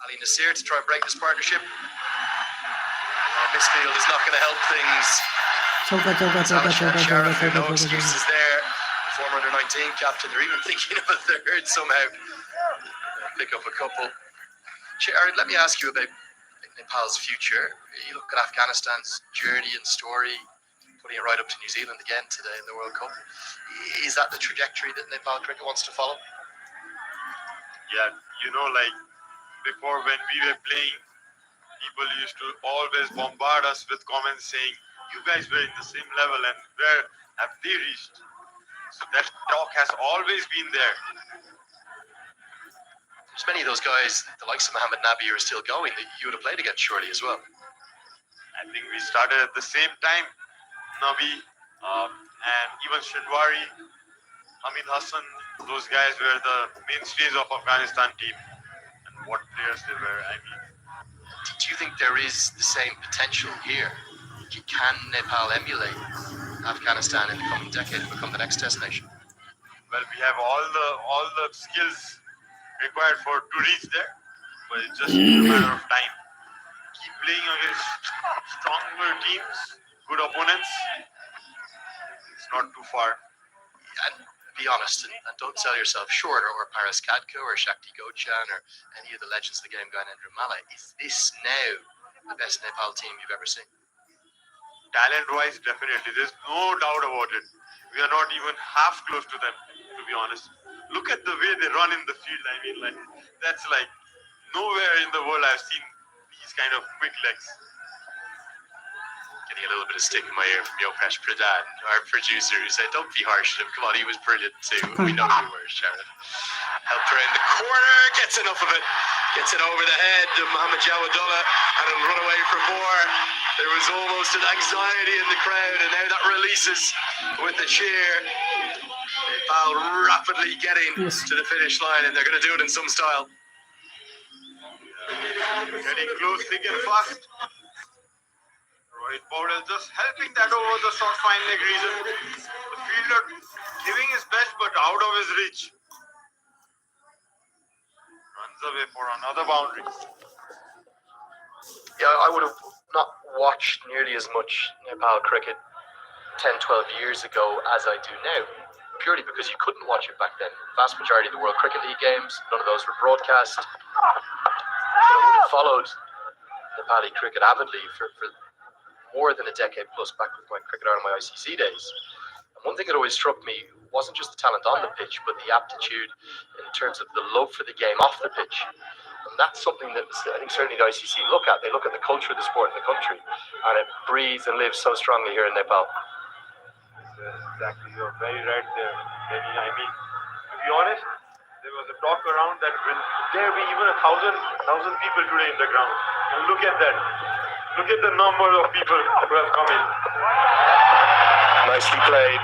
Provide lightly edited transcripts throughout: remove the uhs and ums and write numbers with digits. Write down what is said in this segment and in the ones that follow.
Ali Nasir to try and break this partnership. Misfield is not going to help things. Sheriff, no excuses there. Former under-19 captain. They're even thinking of a third somehow. Pick up a couple. Jared, let me ask you about Nepal's future. You look at Afghanistan's journey and story, putting it right up to New Zealand again today in the World Cup. Is that the trajectory that Nepal cricket wants to follow? Yeah, like before when we were playing, people used to always bombard us with comments saying, you guys were in the same level and where have they reached? So that talk has always been there. There's many of those guys, the likes of Mohammad Nabi, are still going that you would have played against surely as well. I think we started at the same time. Nabi and even Shindwari, Hamid Hassan, those guys were the mainstays of Afghanistan team. And what players they were, Do you think there is the same potential here? Can Nepal emulate Afghanistan in the coming decade and become the next destination? Well, we have all the skills required to reach there, but it's just a matter of time. Keep playing against stronger teams, good opponents. It's not too far. And be honest and don't sell yourself short, or Paras Kadko or Shakti Gochan or any of the legends of the game, Gyanendra Malla. Is this now the best Nepal team you've ever seen? Talent-wise, definitely. There's no doubt about it. We are not even half close to them, to be honest. Look at the way they run in the field. That's like nowhere in the world I've seen these kind of quick legs. Getting a little bit of stick in my ear from Yogesh Pradhan, our producer, who said, don't be harsh to him. Come on, he was brilliant too. We know you were, Sharon. Helped around the corner, gets enough of it. Gets it over the head of Mohammad Jawadullah, and it'll run away for four. There was almost an anxiety in the crowd, and now that releases with the cheer. Nepal rapidly getting to the finish line, and they're going to do it in some style. Getting close, thick and fast. Rohit Paudel just helping that over the short fine leg region. The fielder giving his best, but out of his reach. Runs away for another boundary. Yeah, I would have not watched nearly as much Nepal cricket 10, 12 years ago as I do now. Purely because you couldn't watch it back then. The vast majority of the World Cricket League games, none of those were broadcast. So I would have followed Nepali cricket avidly for more than a decade plus back with my Cricket Ireland, my ICC days. And one thing that always struck me wasn't just the talent on the pitch, but the aptitude in terms of the love for the game off the pitch. And that's something that I think certainly the ICC look at. They look at the culture of the sport in the country, and it breathes and lives so strongly here in Nepal. Exactly, you're very right there. To be honest, there was a talk around that will there be even 1,000 people today in the ground. And look at that. Look at the number of people who have come in. Nicely played.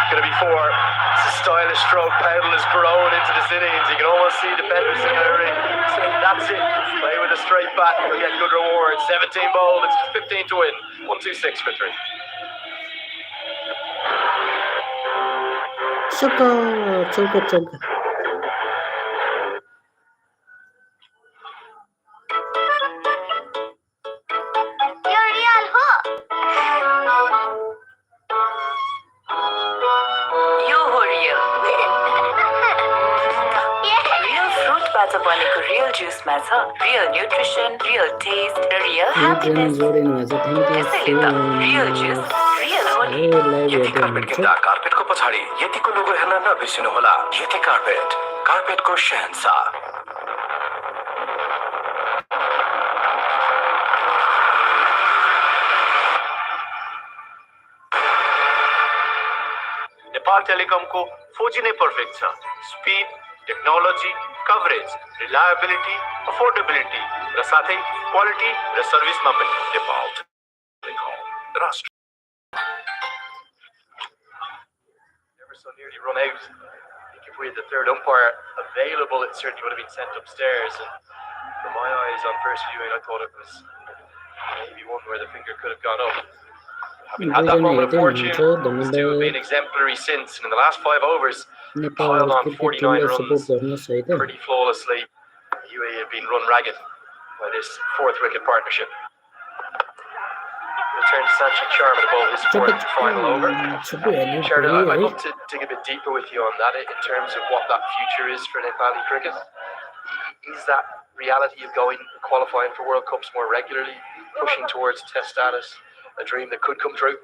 Going to be four. It's a stylish stroke. Powell has grown into this innings. You can almost see the Defenders in Harry saying that's it. Play with a straight bat. You'll get good rewards. 17 bowled. It's 15 to win. 1-2-6 for 3. Chauka. Real juice matcha, real nutrition, real taste, real happiness. Real juice, real holy. Yati carpet किन्दा कार्पेटको पछाडि यतिको लोगो हेर्न नबिर्सिनु होला। यति कार्पेटको शहंशाह। Nepal टेलिकमको 4G नै perfect छ। Speed, technology, coverage, reliability, affordability र साथै quality र सर्भिसमा पनि नेपाल टेलिकम राष्ट्र। Never so nearly run out. I think if we had the third umpire available, it certainly would have been sent upstairs. And from my eyes on first viewing, I thought it was maybe one where the finger could have gone up. Having had that moment of fortune, still been exemplary since. And in the last 5 overs, piled on 49 runs pretty flawlessly. UAE have been run ragged. by this fourth wicket partnership. Return to Sanchit Sharma to bowl his fourth and final over. Sheridan, I'd love to dig a bit deeper with you on that in terms of what that future is for Nepali cricket. Is that reality of qualifying for World Cups more regularly, pushing towards test status, a dream that could come true?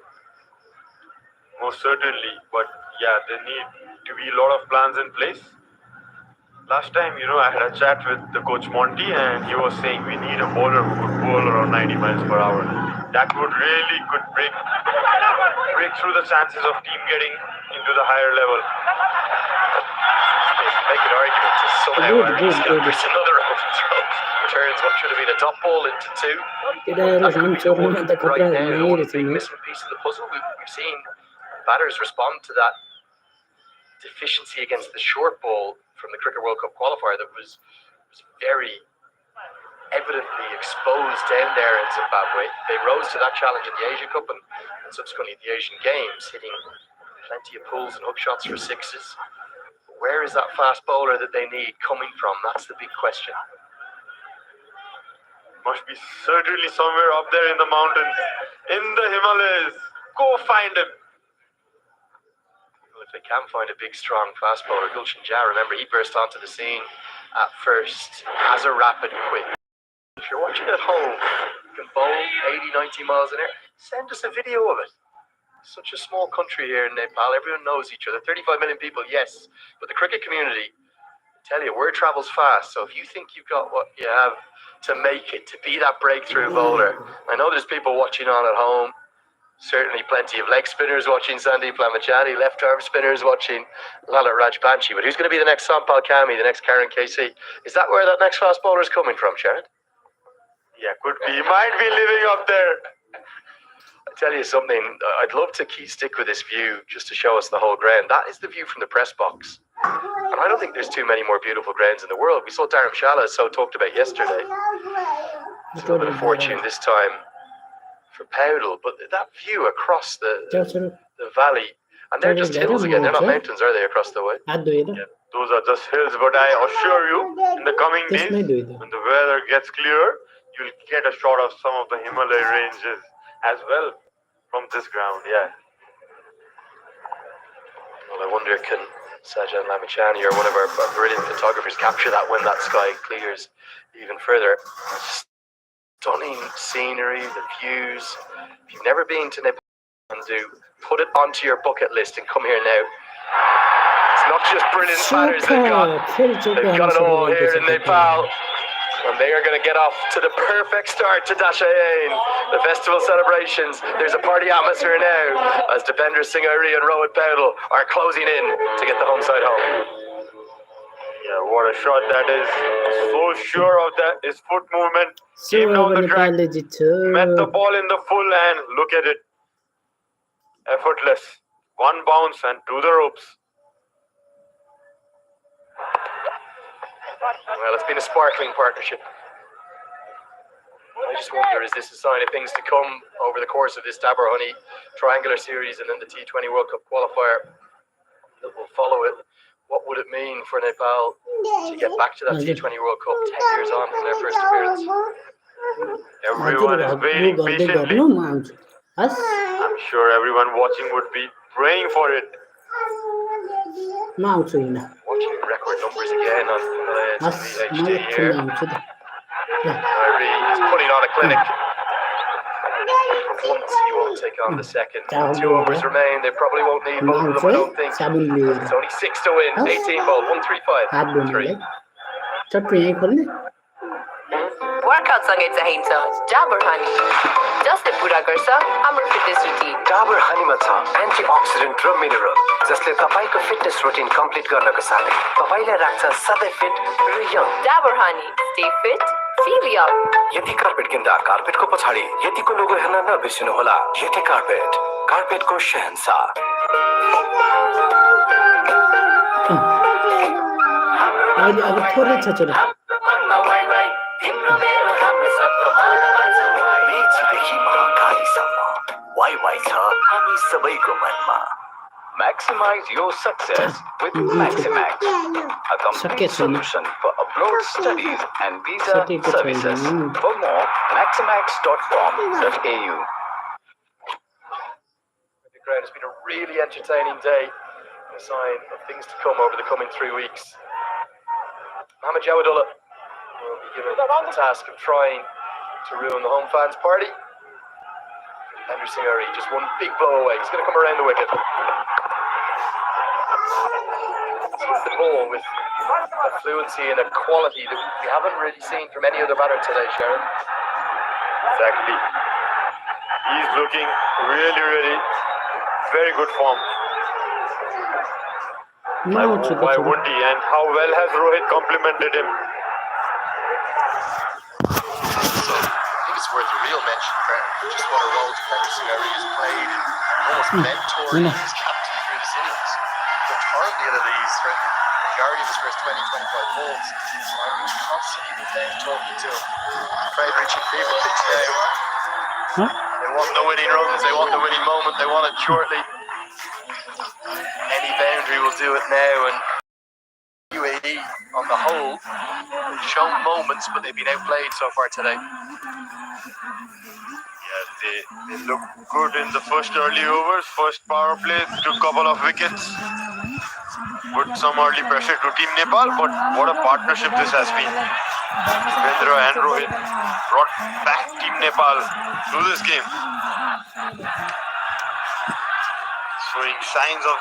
Most certainly, but yeah, there need to be a lot of plans in place. Last time, I had a chat with the coach Monty, and he was saying we need a bowler who could bowl around 90 miles per hour. That could break through the chances of team getting into the higher level. Make an argument to somehow push another overthrow. Turns what should have been a top ball into two. That could be the one right now, the one big missing piece of the puzzle. We've seen batters respond to that deficiency against the short ball from the Cricket World Cup qualifier that was very evidently exposed down there in Zimbabwe. They rose to that challenge in the Asia Cup and subsequently the Asian Games, hitting plenty of pulls and hook shots for sixes. Where is that fast bowler that they need coming from? That's the big question. Must be certainly somewhere up there in the mountains, in the Himalayas. Go find him. If they can find a big, strong fast bowler, Gulshan Jha, remember, he burst onto the scene at first as a rapid quick. If you're watching at home, you can bowl 80, 90 miles an hour. Send us a video of it. Such a small country here in Nepal. Everyone knows each other. 35 million people, yes. But the cricket community, I tell you, word travels fast. So if you think you've got what you have to make it, to be that breakthrough bowler, I know there's people watching on at home. Certainly plenty of leg spinners watching Sandeep Lamachani, left arm spinners watching Lalit Rajbanshi. But who's going to be the next Sampal Kami, the next Karen KC? Is that where that next fast bowler is coming from, Sharon? Yeah, could be. He might be living up there. I tell you something, I'd love to stick with this view just to show us the whole ground. That is the view from the press box. And I don't think there's too many more beautiful grounds in the world. We saw Dharamshala, so talked about yesterday. It's a little bit of fortune this time for Powdle, but that view across the valley, and they're just hills again, they're not mountains, are they, across the way? Yeah, those are just hills, but I assure you, in the coming days, when the weather gets clearer, you'll get a shot of some of the Himalaya ranges as well from this ground, yeah. Well, I wonder, can Sajan Lamachani or one of our brilliant photographers capture that when that sky clears even further? Stunning scenery, the views. If you've never been to Nepal, put it onto your bucket list and come here now. It's not just brilliant batters they've got it all here in Nepal. And they are going to get off to the perfect start to Dashain, the festival celebrations. There's a party atmosphere now as Dipender Singh Airi and Rohit Powdle are closing in to get the home side home. Yeah, what a shot that is. So sure of that. His foot movement came down the track, met the ball in the full hand. Look at it. Effortless. One bounce and to the ropes. Well, it's been a sparkling partnership. I just wonder, is this a sign of things to come over the course of this Dabur Honey triangular series and then the T20 World Cup qualifier that will follow it? What would it mean for Nepal to get back to that T20 World Cup 10 years on from their first appearance? Everyone is waiting patiently. I'm sure everyone watching would be praying for it. Watching record numbers again on TV HD here. He's putting on a clinic. For once, he won't take on the second. 2 overs remain. They probably won't need both of them, I don't think. It's only 6 to win. 18 ball, 135. 3. Workout सँगै चाहिन्छ Dabur Honey जसले पूरा गर्छ हाम्रो fitness routine Dabur Honey मा छ antioxidant र mineral जसले तपाईको फिटनेस रुटिन कम्प्लिट गर्नको साथै तपाईलाई राख्छ सधैँ फिट र young Dabur Honey stay fit feel young यति कार्पेट किन्दा कार्पेटको पछाडी यतिको लोगो हेर्न नबिर्सनु होला यति कार्पेटको शहंशाह अहिले अब थोरै छ छोरा मेचीदेखि महाकालीसम्म वाइ छ हामी सबैको मनमा Maximize your success with Maximax, a complete solution for abroad studies and visa services. For more, maximax.com.au. Great. It's been a really entertaining day. A sign of things to come over the coming 3 weeks. Mohamed Jawadullah will be given the task of trying to ruin the home fans' party. Andrew Singari, just one big blow away. He's going to come around the wicket. He's the ball with a fluency and a quality that we haven't really seen from any other batter today, Sharon. Exactly. He's looking really very good form. Why wouldn't he? And how well has Rohit complimented him? So I think it's worth a real mention for just what a role defender Singari has played, almost mentoring his captain through this innings. Looked horribly ill at ease for the majority of his first 20-25 balls. I've constantly been there talking to him. Afraid reaching fever pitch now. They want the winning runs, they want the winning moment, they want it shortly. Any boundary will do it now, and UAE on the whole have shown moments, but they've been outplayed so far today. Yeah, they look good in the first early overs, first power play, took a couple of wickets. Put some early pressure to Team Nepal, but what a partnership this has been. Vendra and Rohit brought back Team Nepal to this game. Showing signs of